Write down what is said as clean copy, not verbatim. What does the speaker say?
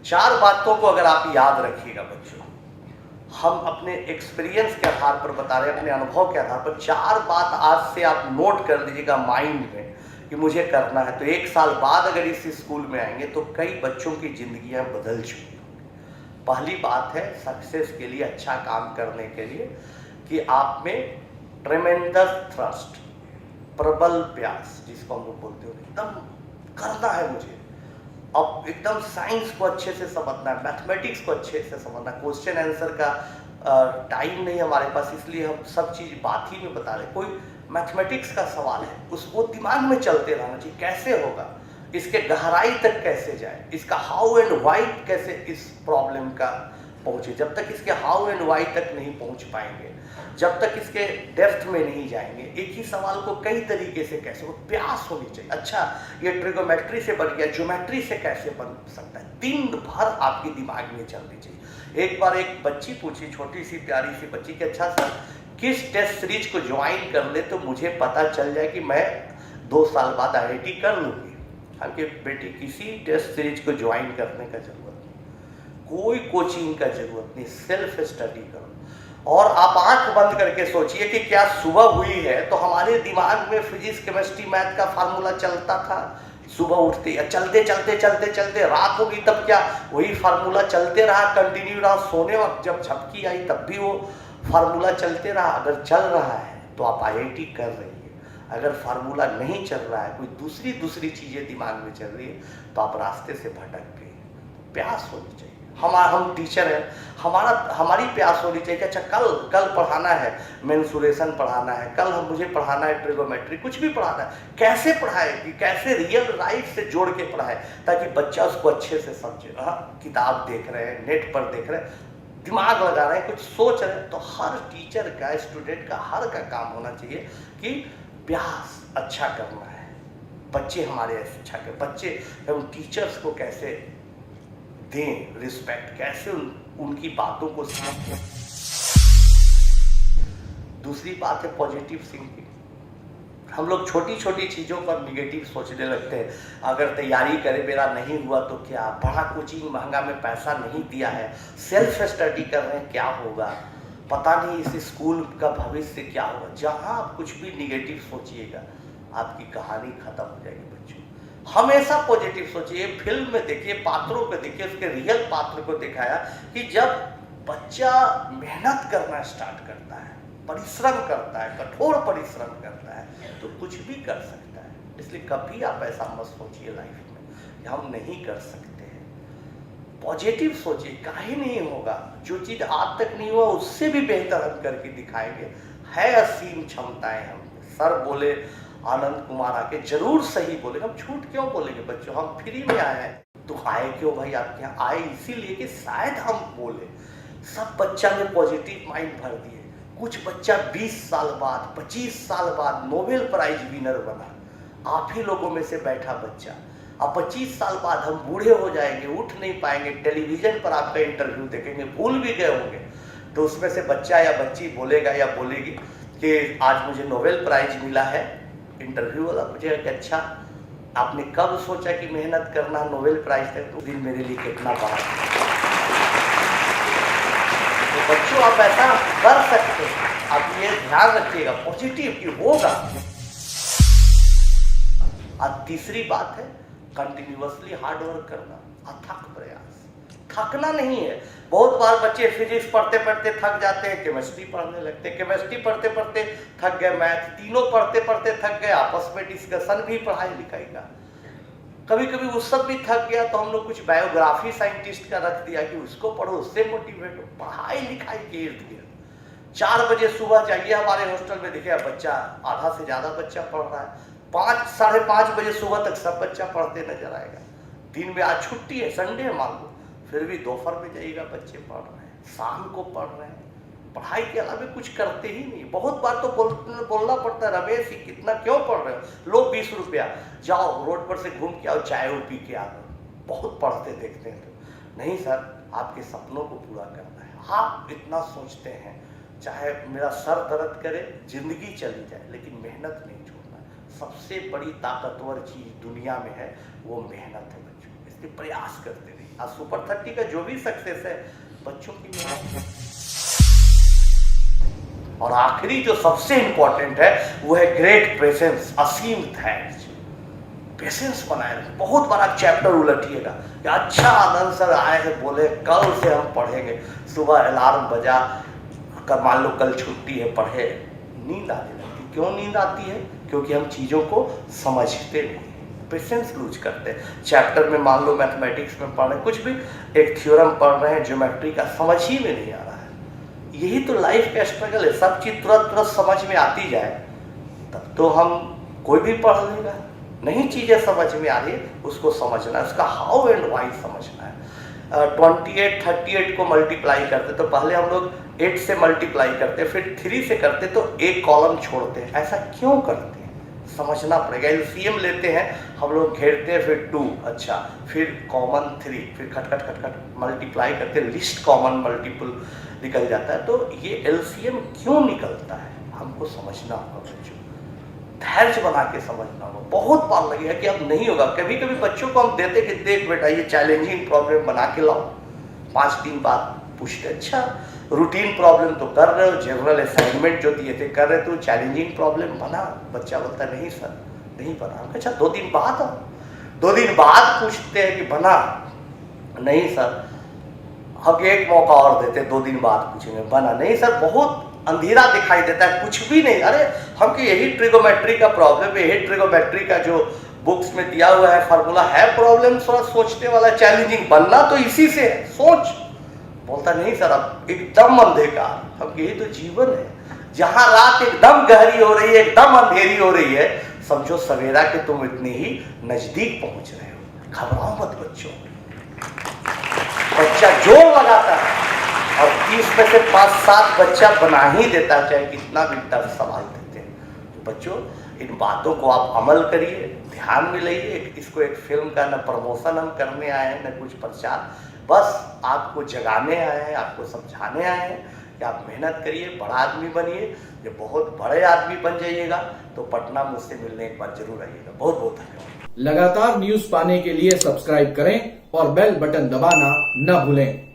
4 बातों को अगर आप याद रखिएगा बच्चों, हम अपने एक्सपीरियंस के आधार पर बता रहे हैं, अपने अनुभव के आधार पर 4 बात आज से आप नोट कर लीजिएगा माइंड में कि मुझे करना है। तो 1 साल बाद अगर इस स्कूल में आएंगे तो कई बच्चों की जिंदगियां बदल चुकी होंगी। पहली बात है सक्सेस के लिए, अच्छा काम करने के लिए, कि आप में ट्रेमेंडस थ्रस्ट, प्रबल प्यास, जिसको हम लोग बोलते हैं, एकदम करना है मुझे। अब एकदम साइंस को अच्छे से समझना है, मैथमेटिक्स को अच्छे से समझना है। क्वेश्चन आंसर का टाइम नहीं हमारे पास, इसलिए हम सब चीज़ बात ही में बता रहे। कोई मैथमेटिक्स का सवाल है, उसको दिमाग में चलते रहना चाहिए, कैसे होगा, इसके गहराई तक कैसे जाए, इसका हाउ एंड व्हाई कैसे इस प्रॉब्लम का पहुँचे। जब तक इसके हाउ एंड व्हाई तक नहीं पहुँच पाएंगे, जब तक इसके डेप्थ में नहीं जाएंगे, एक ही सवाल को कई तरीके से कैसे, वो प्यास होनी चाहिए। अच्छा, ये ट्रिगोमेट्री से बन गया, ज्योमेट्री से कैसे बन सकता है, दिन भर आपके दिमाग में चलनी चाहिए। एक बार एक बच्ची पूछी, छोटी सी प्यारी सी बच्ची, कि अच्छा सर, किस टेस्ट सीरीज को ज्वाइन कर ले तो मुझे पता चल जाए कि मैं 2 साल बाद IIT कर लूँगी। हमके बेटी, किसी टेस्ट सीरीज को ज्वाइन करने का जरूरत नहीं, कोई कोचिंग का जरूरत नहीं, सेल्फ स्टडी करो। और आप आंख बंद करके सोचिए कि क्या सुबह हुई है तो हमारे दिमाग में फिजिक्स, केमिस्ट्री, मैथ का फार्मूला चलता था। सुबह उठते या चलते चलते चलते चलते रात हो गई, तब क्या वही फार्मूला चलते रहा, कंटिन्यू रहा। सोने वक्त जब झपकी आई तब भी वो फार्मूला चलते रहा। अगर चल रहा है तो आप IIT कर रही है, अगर फार्मूला नहीं चल रहा है, कोई दूसरी चीजें दिमाग में चल रही है, तो आप रास्ते से भटक गए। प्यास होनी चाहिए। हम टीचर हैं, हमारी प्यास होनी चाहिए कि अच्छा कल पढ़ाना है, मेंसुरेशन पढ़ाना है, कल मुझे पढ़ाना है ट्रिगोमेट्री, कुछ भी पढ़ाना है, कैसे पढ़ाए, कि कैसे रियल लाइफ से जोड़ के पढ़ाए, ताकि बच्चा उसको अच्छे से समझे। किताब देख रहे हैं, नेट पर देख रहे हैं, दिमाग लगा रहे हैं, कुछ सोच रहे हैं, तो हर टीचर का, स्टूडेंट का, हर का काम होना चाहिए कि प्यास, अच्छा करना है। बच्चे हमारे अच्छा कर, बच्चे हम टीचर्स को कैसे दें रिस्पेक्ट, कैसे उनकी बातों को समझें। दूसरी बात है पॉजिटिव थिंकिंग। हम लोग छोटी छोटी चीज़ों पर निगेटिव सोचने लगते हैं। अगर तैयारी करे, मेरा नहीं हुआ तो क्या, बड़ा कोचिंग महंगा में पैसा नहीं दिया है, सेल्फ स्टडी कर रहे हैं, क्या होगा, पता नहीं इस स्कूल का भविष्य क्या होगा। जहाँ आप कुछ भी निगेटिव सोचिएगा, आपकी कहानी खत्म हो जाएगी बच्चों। हमेशा पॉजिटिव सोचिए। फिल्म में देखिए, पात्रों को देखिए, उसके रियल पात्र को दिखाया कि जब बच्चा मेहनत करना स्टार्ट करता है, परिश्रम करता है, कठोर परिश्रम करता है, तो कुछ भी कर सकता है। इसलिए कभी आप ऐसा मत सोचिए लाइफ में कि हम नहीं कर सकते हैं। पॉजिटिव सोचिए, काहे नहीं होगा, जो चीज़ आज तक नहीं हुआ उससे भी बेहतर हम करके दिखाएंगे। है असीम क्षमताएं हम। सर बोले, आनंद कुमार आके जरूर सही बोले, हम झूठ क्यों बोलेंगे बच्चों, हम फ्री में आए हैं। तो आए क्यों भाई आपके यहाँ? आए इसीलिए कि शायद हम बोले। सब बच्चा में पॉजिटिव माइंड भर दिए। कुछ बच्चा 20 साल बाद, 25 साल बाद नोबेल प्राइज विनर बना। आप ही लोगों में से बैठा बच्चा। अब 25 साल बाद हम बूढ़े हो जाएंगे, उठ नहीं पाएंगे, टेलीविजन पर आपका इंटरव्यू देखेंगे, भूल भी गए होंगे, तो उसमें से बच्चा या बच्ची बोलेगा या बोलेगी कि आज मुझे नोबेल प्राइज मिला है। इंटरव्यू वाला पूछेगा कि अच्छा आपने कब सोचा कि मेहनत करना नोबेल प्राइज तक, तो दिन मेरे लिए कितना बड़ा है। तो बच्चों आप ऐसा कर सकते हैं, आप ये ध्यान रखिएगा पॉजिटिव कि होगा। और तीसरी बात है कंटिन्यूअसली हार्ड वर्क करना, अथक प्रयास। थकना नहीं है। बहुत बार बच्चे फिजिक्स पढ़ते पढ़ते थक जाते हैं, केमिस्ट्री पढ़ने लगते हैं, केमिस्ट्री पढ़ते पढ़ते थक गए, मैथ, तीनों पढ़ते पढ़ते थक गए, आपस में डिस्कशन भी पढ़ाई लिखाई का। कभी कभी उस सब भी थक गया तो हम लोग कुछ बायोग्राफी साइंटिस्ट का रख दिया कि उसको पढ़ो, उससे मोटिवेट हो। पढ़ाई लिखाई के इर्द गिर्द 4 बजे सुबह जाइए हमारे हॉस्टल में, देखिए बच्चा, आधा से ज्यादा बच्चा पढ़ रहा है। 5, साढ़े 5 बजे सुबह तक सब बच्चा पढ़ते नजर आएगा। दिन में आज छुट्टी है, संडे है मान लो, फिर भी दोपहर में जाइएगा बच्चे पढ़ रहे हैं, शाम को पढ़ रहे हैं। पढ़ाई के अलावा कुछ करते ही नहीं। बहुत बार तो बोलना पड़ता है, रमेश ही कितना क्यों पढ़ रहे हो, लो 20 रुपया, जाओ रोड पर से घूम के आओ, चाय वो पी के आ जाओ। बहुत पढ़ते देखते हैं तो। नहीं सर, आपके सपनों को पूरा करना है। आप इतना सोचते हैं, चाहे मेरा सर दर्द करे, जिंदगी चली जाए, लेकिन मेहनत नहीं छोड़ना। सबसे बड़ी ताकतवर चीज दुनिया में है वो मेहनत है बच्चों। इसलिए प्रयास करते रहिए। आज सुपर 30 का जो भी सक्सेस है बच्चों की मेहनत है। और आखिरी जो सबसे इंपॉर्टेंट है वो है ग्रेट प्रेजेंस, असीम धैर्य। पेशेंस बनाए रखें। बहुत बड़ा चैप्टर उलटिएगा कि अच्छा आनंद सर आए हैं, बोले कल से हम पढ़ेंगे, सुबह अलार्म बजा कर, मान लो कल छुट्टी है, पढ़े, नींद आने लगती। क्यों नींद आती है? क्योंकि हम चीज़ों को समझते नहीं, पेशेंस लूज करते हैं। चैप्टर में मान लो मैथमेटिक्स में पढ़ रहे, कुछ भी एक थ्योरम पढ़ रहे हैं, ज्योमेट्री का, समझ ही में नहीं आ रहा है। यही तो लाइफ का स्ट्रगल है। सब चीज़ तुरंत तुरंत समझ में आती जाए तब तो हम कोई भी पढ़ लेगा। नहीं चीज़ें समझ में आ रही है, उसको समझना है, उसका हाउ एंड वाई समझना है। 28 38 को मल्टीप्लाई करते तो पहले हम लोग 8 से मल्टीप्लाई करते, फिर 3 से करते तो एक कॉलम छोड़ते हैं। ऐसा क्यों करते हैं समझना पड़ेगा। एलसीएम लेते हैं हम लोग, घेरते हैं, फिर 2, अच्छा, फिर कॉमन 3, फिर खटखट खटखट मल्टीप्लाई करते, लिस्ट कॉमन मल्टीपल निकल जाता है। तो ये एलसीएम क्यों निकलता है हमको समझना होगा बच्चों, धैर्य बना के समझना होगा। बहुत बार लगेगा कि अब नहीं होगा। कभी कभी बच्चों को हम देते कि देख बेटा ये चैलेंजिंग प्रॉब्लम बना के लाओ, 5 दिन बाद पूछते, अच्छा रूटीन प्रॉब्लम तो कर रहे हो, जनरल असाइनमेंट जो दिए थे कर रहे, तो चैलेंजिंग प्रॉब्लम बना? बच्चा बोलता नहीं सर नहीं बना। अच्छा 2 दिन बाद आओ, 2 दिन बाद पूछते हैं कि बना? नहीं सर, हम एक मौका और देते, 2 दिन बाद पूछेंगे, बना? नहीं सर, बहुत अंधेरा दिखाई देता है, कुछ भी नहीं। अरे हमको यही ट्रिगोमेट्री का प्रॉब्लम है, यही ट्रिगोमेट्री का जो बुक्स में दिया हुआ है फार्मूला है, प्रॉब्लम थोड़ा सोचने वाला, चैलेंजिंग, बनना तो इसी से है, सोच। बोलता नहीं सर अब एकदम अंधेकार। हम यही तो जीवन है, जहां रात एकदम गहरी हो रही है, एकदम अंधेरी हो रही है, समझो सवेरा के तुम इतनी ही नजदीक पहुंच रहे हो। घबराओ मत बच्चों, बच्चा जोर लगाता है और 30 में से 5-7 बच्चा बना ही देता, चाहे कितना भी टफ सवाल देते हैं। तो बच्चों इन बातों को आप अमल करिए, ध्यान में लाइए। इसको एक फिल्म का न प्रमोशन हम करने आए हैं, न कुछ प्रचार, बस आपको जगाने आए हैं, आपको समझाने आए हैं कि आप मेहनत करिए, बड़ा आदमी बनिए। जब बहुत बड़े आदमी बन जाइएगा तो पटना मुझसे मिलने एक बार जरूर आइएगा। बहुत बहुत धन्यवाद। लगातार न्यूज पाने के लिए सब्सक्राइब करें और बेल बटन दबाना न भूलें।